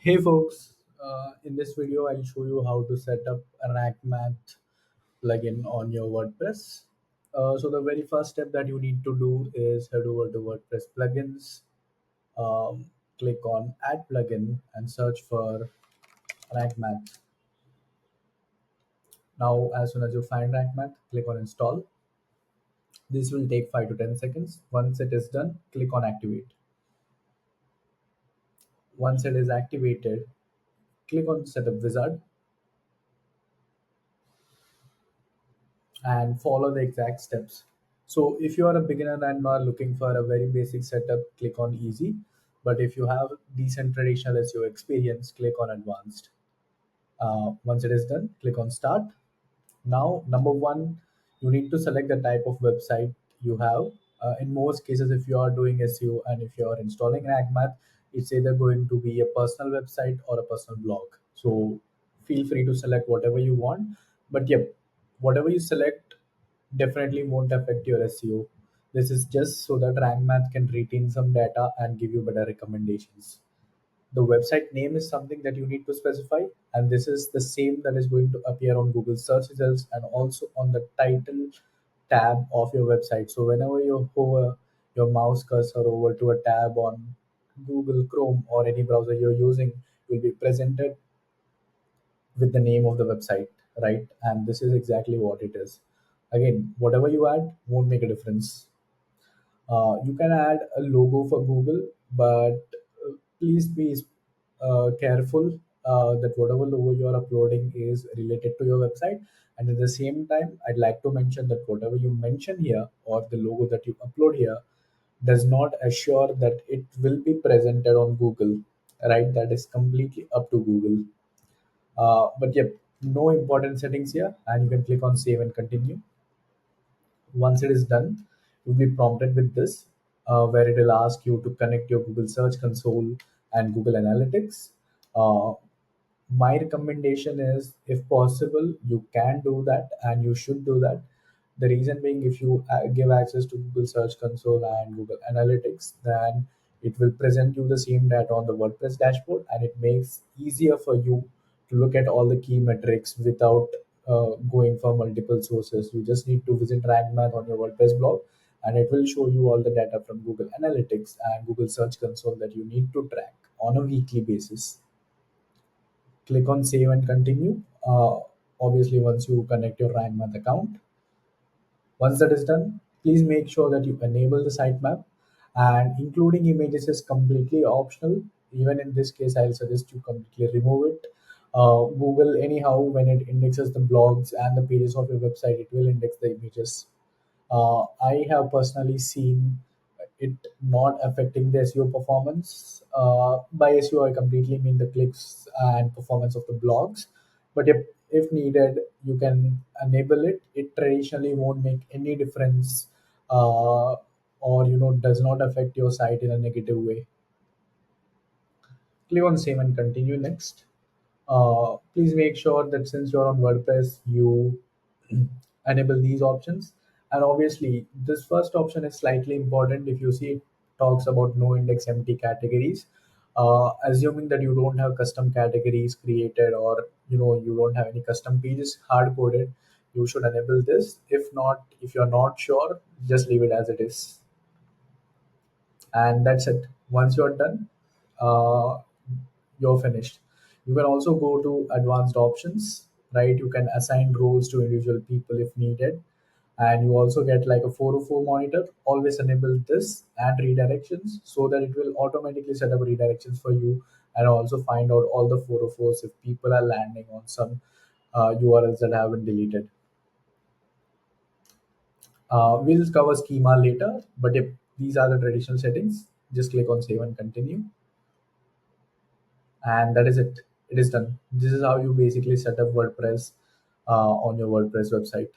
Hey folks, in this video I'll show you how to set up a Rank Math plugin on your WordPress. So the very first step that you need to do is head over to WordPress plugins, click on add plugin and search for Rank Math. Now as soon as you find Rank Math, click on install. This will take 5 to 10 seconds. Once it is done, click on activate. Once it is activated, click on setup wizard and follow the exact steps. So if you are a beginner and are looking for a very basic setup, click on easy. But if you have decent traditional SEO experience, click on advanced. Once it is done, click on start. Now, number one, you need to select the type of website you have. In most cases, if you are doing SEO and if you are installing Rank Math, it's either going to be a personal website or a personal blog. So feel free to select whatever you want. But yep, whatever you select definitely won't affect your SEO. This is just so that Rank Math can retain some data and give you better recommendations. The website name is something that you need to specify, and this is the same that is going to appear on Google search results and also on the title tab of your website. So whenever you hover your mouse cursor over to a tab on Google Chrome or any browser you're using, you'll be presented with the name of the website, right? And this is exactly what it is. Again, whatever you add won't make a difference. You can add a logo for Google, but please be careful that whatever logo you are uploading is related to your website. And at the same time, I'd like to mention that whatever you mention here or the logo that you upload here does not assure that it will be presented on Google, right? That is completely up to Google. But yep, no important settings here, and you can click on save and continue. Once it is done, you'll be prompted with this, where it will ask you to connect your Google Search Console and Google Analytics. Uh, my recommendation is, if possible, you can do that and you should do that. The reason being, if you give access to Google Search Console and Google Analytics, then it will present you the same data on the WordPress dashboard, and it makes easier for you to look at all the key metrics without going for multiple sources. You just need to visit Rank Math on your WordPress blog, and it will show you all the data from Google Analytics and Google Search Console that you need to track on a weekly basis. Click on save and continue. Obviously, once you connect your Rank Math account, once that is done, please make sure that you enable the sitemap, and including images is completely optional. Even in this case, I'll suggest you completely remove it. Google, anyhow, when it indexes the blogs and the pages of your website, it will index the images. I have personally seen it not affecting the SEO performance. By SEO, I completely mean the clicks and performance of the blogs. But if needed, you can enable it. It traditionally won't make any difference, or does not affect your site in a negative way. Click on save and continue next. Please make sure that since you're on WordPress, you enable these options. And obviously, this first option is slightly important. If you see, it talks about no index empty categories. Assuming that you don't have custom categories created, or you don't have any custom pages hard coded, you should enable this. If not, if you're not sure, just leave it as it is, and that's it. Once you're done, uh, you're finished. You can also go to advanced options, right? You can assign roles to individual people if needed, and you also get like a 404 monitor. Always enable this and redirections so that it will automatically set up redirections for you, and also find out all the 404s if people are landing on some URLs that have been deleted. We'll cover schema later, but if these are the traditional settings, just click on save and continue, and that is it. It is done. This is how you basically set up WordPress on your WordPress website.